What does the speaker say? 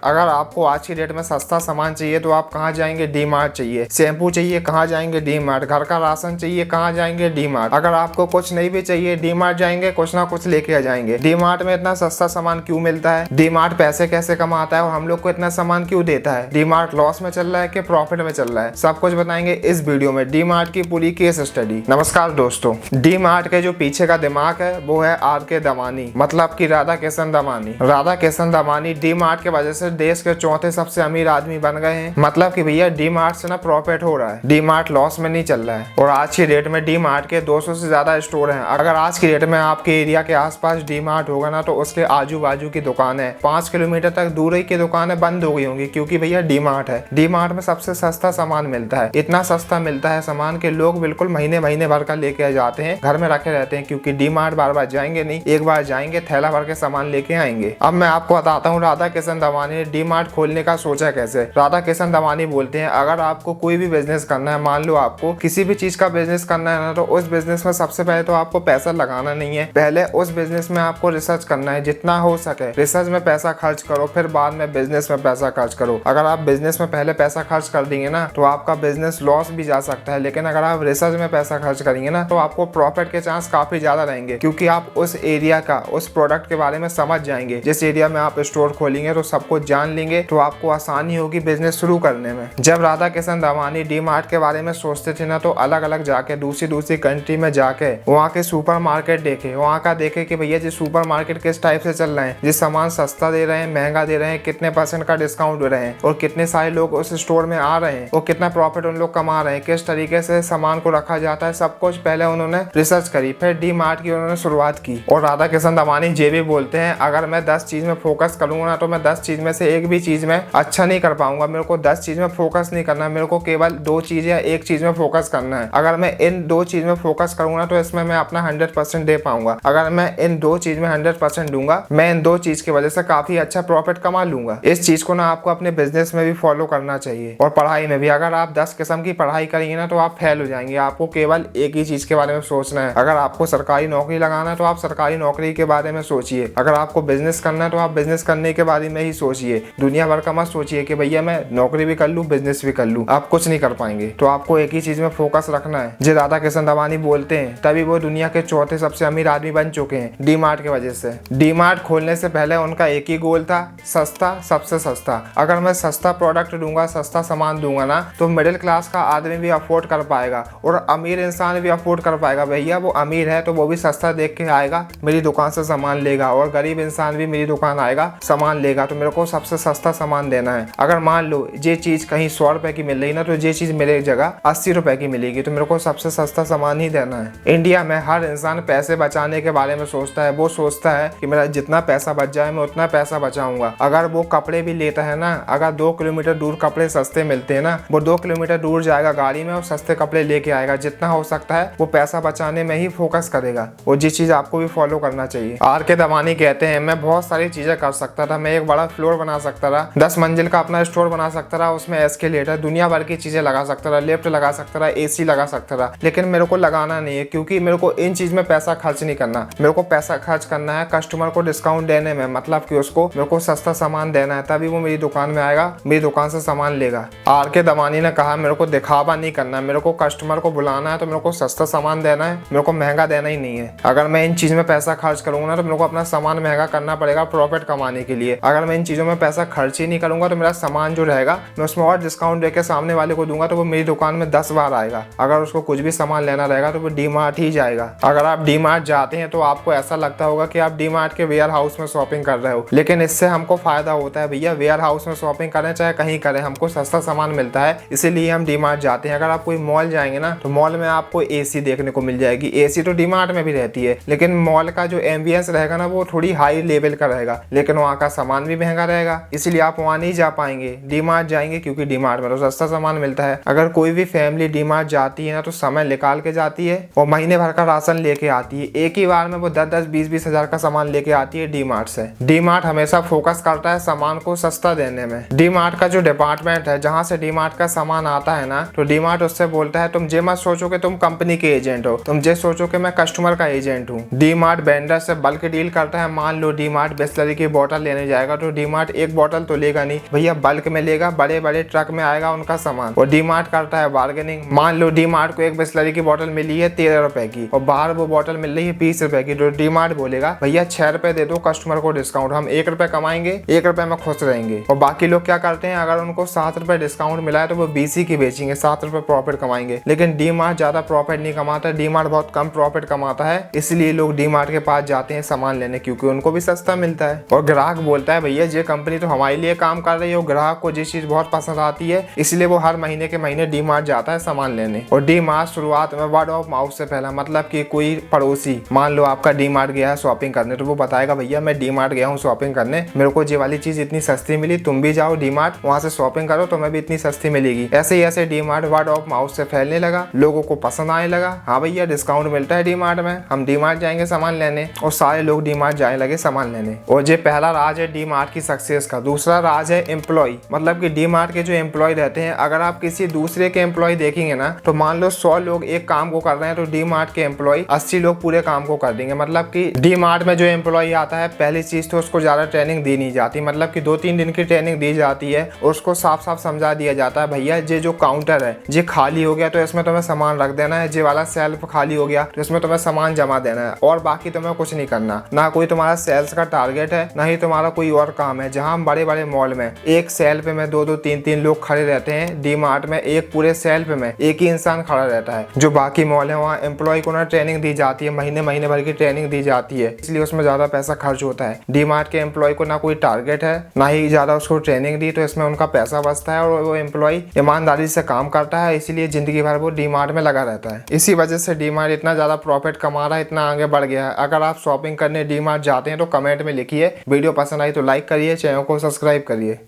अगर आपको आज की डेट में सस्ता सामान चाहिए तो आप कहाँ जाएंगे? डी मार्ट चाहिए। शैम्पू चाहिए, कहाँ जाएंगे? D mart. घर का राशन चाहिए, कहाँ जाएंगे? D mart. अगर आपको कुछ नहीं भी चाहिए, डी मार्ट जाएंगे, कुछ ना कुछ लेके आ जाएंगे। डी मार्ट में इतना सस्ता सामान क्यों मिलता है? डी मार्ट पैसे कैसे कमाता है और हम लोग को इतना सामान क्यों देता है? डी मार्ट लॉस में चल रहा है कि प्रॉफिट में चल रहा है? सब कुछ बताएंगे इस वीडियो में, डी मार्ट की पूरी केस स्टडी। नमस्कार दोस्तों, डी मार्ट के जो पीछे का दिमाग है वो है आर के दमानी, मतलब की राधा किशन दमानी। राधा किशन दमानी डी मार्ट के वजह से देश के चौथे सबसे अमीर आदमी बन गए हैं। मतलब कि भैया डी मार्ट से ना प्रॉफिट हो रहा है, डी मार्ट लॉस में नहीं चल रहा है। और आज की डेट में डी मार्ट के 200 से ज्यादा स्टोर हैं। अगर आज की डेट में आपके एरिया के आसपास डी मार्ट होगा ना तो उसके आजू बाजू की दुकानें 5 किलोमीटर तक दूर ही की दुकानें बंद हो गई होंगी, क्योंकि भैया डी मार्ट है। डी मार्ट में सबसे सस्ता सामान मिलता है। इतना सस्ता मिलता है सामान के लोग बिल्कुल महीने महीने भर का लेके जाते हैं, घर में रखे रहते हैं, क्योंकि डी मार्ट बार बार जाएंगे नहीं, एक बार जाएंगे थैला भर के सामान लेके आएंगे। अब मैं आपको बताता हूँ राधा किशन दमानी ने डी मार्ट खोलने का सोचा कैसे। राधा किशन दमानी बोलते हैं, अगर आपको कोई भी बिजनेस करना है, मान लो आपको किसी भी चीज का बिजनेस करना है ना, तो उस बिजनेस में सबसे पहले तो आपको पैसा लगाना नहीं है। पहले उस बिजनेस में आपको रिसर्च करना है, जितना हो सके रिसर्च में पैसा खर्च करो, फिर बाद में बिजनेस में पैसा खर्च करो। अगर आप बिजनेस में पहले पैसा खर्च कर देंगे ना तो आपका बिजनेस लॉस भी जा सकता है, लेकिन अगर आप रिसर्च में पैसा खर्च करेंगे ना तो आपको प्रॉफिट के चांस काफी ज्यादा रहेंगे, क्योंकि आप उस एरिया का, उस प्रोडक्ट के बारे में समझ जाएंगे। जिस एरिया में आप स्टोर खोलेंगे तो सब कुछ जान लेंगे, तो आपको आसानी होगी बिजनेस शुरू करने में। जब राधा किशन दमानी डी मार्ट के बारे में सोचते थे ना तो अलग अलग जाके दूसरी कंट्री में जाके वहाँ के सुपर मार्केट देखे, वहाँ का देखे कि भैया जी सुपर मार्केट किस टाइप से चल रहे हैं, जिस सामान सस्ता दे रहे हैं, महंगा दे रहे हैं, कितने % का डिस्काउंट दे रहे हैं, और कितने सारे लोग उस स्टोर में आ रहे हैं, और कितना प्रॉफिट उन लोग कमा रहे हैं, किस तरीके से सामान को रखा जाता है, सब कुछ पहले उन्होंने रिसर्च करी, फिर डी मार्ट की उन्होंने शुरुआत की। और राधा किशन दमानी ये भी बोलते हैं, अगर मैं 10 चीज में फोकस करूंगा ना तो मैं 10 चीज में से एक भी चीज में अच्छा नहीं कर पाऊंगा। मेरे को 10 चीज में फोकस नहीं करना, मेरे को केवल 2 चीज या एक चीज में फोकस करना है। अगर मैं इन 2 चीज में फोकस करूंगा तो इसमें मैं अपना 100% दे पाऊंगा। अगर मैं इन 2 चीज में 100% दूंगा, मैं इन 2 चीज की वजह से काफी अच्छा प्रॉफिट कमा लूंगा। इस चीज को ना आपको अपने बिजनेस में भी फॉलो करना चाहिए, और पढ़ाई में भी। अगर आप 10 किस्म की पढ़ाई करेंगे ना तो आप फेल हो जाएंगे। आपको केवल एक ही चीज के बारे में सोचना है। अगर आपको सरकारी नौकरी लगाना है तो आप सरकारी नौकरी के बारे में सोचिए। अगर आपको बिजनेस करना है तो आप बिजनेस करने के बारे में ही सोचिए। दुनिया भर का मत सोचिए कि भैया मैं नौकरी भी कर लूं, बिजनेस भी कर लूं। आप कुछ नहीं कर पाएंगे। तो आपको एक ही चीज में फोकस रखना है। जो राधा किशन दमानी बोलते हैं, तभी वो दुनिया के चौथे सबसे अमीर आदमी बन चुके हैं डी मार्ट की वजह से। डी मार्ट खोलने से पहले उनका एक ही गोल था, सस्ता, सबसे सस्ता। अगर मैं सस्ता प्रोडक्ट दूंगा, सस्ता सामान दूंगा ना तो मिडिल क्लास का आदमी भी अफोर्ड कर पाएगा और अमीर इंसान भी अफोर्ड कर पाएगा। भैया वो अमीर है तो वो भी सस्ता देख के आएगा, मेरी दुकान से सामान लेगा, और गरीब इंसान भी मेरी दुकान आएगा, सामान लेगा। तो मेरे को सबसे सस्ता सामान देना है। अगर मान लो ये चीज कहीं 100 रुपए की मिल रही ना तो ये चीज मेरे जगह 80 रुपए की मिलेगी, तो मेरे को सबसे सस्ता सामान ही देना है। इंडिया में हर इंसान पैसे बचाने के बारे में सोचता है। वो सोचता है कि मेरा जितना पैसा बच जाए मैं उतना पैसा बचाऊंगा। अगर वो कपड़े भी लेता है ना, अगर 2 किलोमीटर दूर कपड़े सस्ते मिलते हैं ना, वो 2 किलोमीटर दूर जाएगा गाड़ी में और सस्ते कपड़े लेके आएगा। जितना हो सकता है वो पैसा बचाने में ही फोकस करेगा, और जिस चीज आपको भी फॉलो करना चाहिए। आर के दमानी कहते हैं, मैं बहुत सारी चीजें कर सकता था। मैं एक बड़ा फ्लोर बना सकता था, 10 मंजिल का अपना स्टोर बना सकता था, उसमें एस्केलेटर, दुनिया भर की चीजें लगा सकता था, लिफ्ट लगा सकता था, एसी लगा सकता था, लेकिन मेरे को लगाना नहीं है, क्योंकि मेरे को इन चीज में पैसा खर्च नहीं करना। मेरे को पैसा खर्च करना है कस्टमर को डिस्काउंट देने में, मतलब कि उसको मेरे को सस्ता सामान देना है, तभी वो मेरी दुकान में आएगा, मेरी दुकान से सामान लेगा। आर के दमानी ने कहा, मेरे को दिखावा नहीं करना, मेरे को कस्टमर को बुलाना है तो मेरे को सस्ता सामान देना है, मेरे को महंगा देना ही नहीं है। अगर मैं इन चीज में पैसा खर्च करूंगा ना तो मेरे को अपना सामान महंगा करना पड़ेगा प्रॉफिट कमाने के लिए। अगर मैं इन चीजों में पैसा खर्च ही नहीं करूंगा तो मेरा सामान जो रहेगा मैं उसमें और डिस्काउंट देके सामने वाले को दूंगा तो वो मेरी दुकान में 10 बार आएगा। अगर उसको कुछ भी सामान लेना रहेगा तो वो डी मार्ट ही जाएगा। अगर आप डी मार्ट जाते हैं तो आपको ऐसा लगता होगा कि आप डी मार्ट के वेयर हाउस में शॉपिंग कर रहे हो, लेकिन इससे हमको फायदा होता है भैया। वेयर हाउस में शॉपिंग करें चाहे कहीं करें, हमको सस्ता सामान मिलता है, इसीलिए हम डी मार्ट जाते हैं। अगर आप कोई मॉल जाएंगे ना तो मॉल में आपको एसी देखने को मिल जाएगी। एसी तो डी मार्ट में भी रहती है, लेकिन मॉल का जो एम्बियंस रहेगा ना वो थोड़ी हाई लेवल का रहेगा, लेकिन वहाँ का सामान भी महंगा रहेगा, इसलिए आप वहाँ नहीं जा पाएंगे। डी मार्ट जाएंगे क्योंकि डी मार्ट में तो सस्ता सामान मिलता है। अगर कोई भी फैमिली डी मार्ट जाती है ना तो समय निकाल के जाती है और महीने भर का राशन लेके आती है। एक ही बार में वो 10-10, 20-20 हजार का सामान लेके आती है डी मार्ट से। डी मार्ट हमेशा फोकस करता है सामान को सस्ता देने में। डी मार्ट का जो डिपार्टमेंट है जहाँ से डी मार्ट का सामान आता है ना, तो डी मार्ट उससे बोलता है, तुम ये मत सोचो कि तुम कंपनी के एजेंट हो, तुम ये सोचो कि मैं कस्टमर का एजेंट हूँ। डी मार्ट वेंडर से बल्क डील करता है। मान लो डी मार्ट बिस्लरी की बोतल लेने जाएगा तो डी मार्ट मार्ट एक बोतल तो लेगा नहीं भैया, बल्क में लेगा, बड़े बड़े ट्रक में आएगा उनका सामान। और डी मार्ट करता है बार्गेनिंग। मान लो डी मार्ट को एक बिस्लरी की बोतल मिली है 13 रुपए की और बाहर वो बोतल मिल रही है 20 रुपए की, तो डी मार्ट बोलेगा भैया 6 रुपए दे दो कस्टमर को डिस्काउंट, हम 1 रुपए कमाएंगे, 1 रुपए में खुश रहेंगे। और बाकी लोग क्या करते हैं, अगर उनको 7 रुपए डिस्काउंट मिला है तो वो 20 ही की बेचेंगे, 7 रुपए प्रॉफिट कमाएंगे। लेकिन डी मार्ट ज्यादा प्रॉफिट नहीं कमाता, डी मार्ट बहुत कम प्रॉफिट कमाता है, इसलिए लोग डी मार्ट के पास जाते हैं सामान लेने, क्योंकि उनको भी सस्ता मिलता है। और ग्राहक बोलता है भैया ये कंपनी तो हमारे लिए काम कर रही है, ग्राहक को जिस चीज बहुत पसंद आती है इसलिए वो हर महीने के महीने डी मार्ट जाता है सामान लेने। और डी मार्ट शुरुआत में वर्ड ऑफ माउथ से फैला, मतलब कि कोई पड़ोसी मान लो आपका डी मार्ट गया है शॉपिंग करने, तो वो बताएगा भैया मैं डी मार्ट गया हूँ शॉपिंग करने, मेरे को ये वाली चीज इतनी सस्ती मिली, तुम भी जाओ डी मार्ट वहाँ से शॉपिंग करो तुम्हें भी इतनी सस्ती मिलेगी। ऐसे ही ऐसे D mart word of mouth से फैलने लगा, लोगों को पसंद आने लगा, हाँ भैया डिस्काउंट मिलता है डी मार्ट में, हम डी मार्ट जाएंगे सामान लेने, और सारे लोग डी मार्ट जाने लगे सामान लेने। और ये पहला राज है डी मार्ट की सक्सेस का। दूसरा राज है एम्प्लॉय, मतलब कि डी मार्ट के जो एम्प्लॉय रहते हैं, अगर आप किसी दूसरे के एम्प्लॉय देखेंगे ना, तो मान लो 100 लोग एक काम को कर रहे हैं तो डी मार्ट के एम्प्लॉय 80 लोग पूरे काम को कर देंगे। मतलब कि डी मार्ट में जो एम्प्लॉय आता है, पहली चीज तो उसको ज्यादा ट्रेनिंग दी नहीं जाती, मतलब कि 2-3 दिन की ट्रेनिंग दी जाती है, उसको साफ साफ समझा दिया जाता है भैया ये जो काउंटर है ये खाली हो गया तो इसमें तुम्हें सामान रख देना है, ये वाला सेल्फ खाली हो गया तो इसमें तुम्हें सामान जमा देना है, और बाकी तुम्हें कुछ नहीं करना। ना कोई तुम्हारा सेल्स का टारगेट है, ना ही तुम्हारा कोई और काम है। जहाँ बड़े बड़े मॉल में एक सेल्फ में 2-2, 3-3 लोग खड़े रहते हैं, डी मार्ट में एक पूरे सेल्फ में एक ही इंसान खड़ा रहता है। जो बाकी मॉल है वहाँ एम्प्लॉय को ना ट्रेनिंग दी जाती है, महीने भर की ट्रेनिंग दी जाती है, इसलिए उसमें ज्यादा पैसा खर्च होता है। डी मार्ट के एम्प्लॉय को ना कोई टारगेट है, ना ही ज्यादा उसको ट्रेनिंग दी, तो इसमें उनका पैसा बचता है और वो एम्प्लॉय ईमानदारी से काम करता है, इसलिए जिंदगी भर वो डी मार्ट में लगा रहता है। इसी वजह से डी मार्ट इतना ज्यादा प्रॉफिट कमा रहा है, इतना आगे बढ़ गया है। अगर आप शॉपिंग करने डी मार्ट जाते हैं तो कमेंट में लिखिए, वीडियो पसंद आई तो लाइक करिए, चैनल को सब्सक्राइब करिए।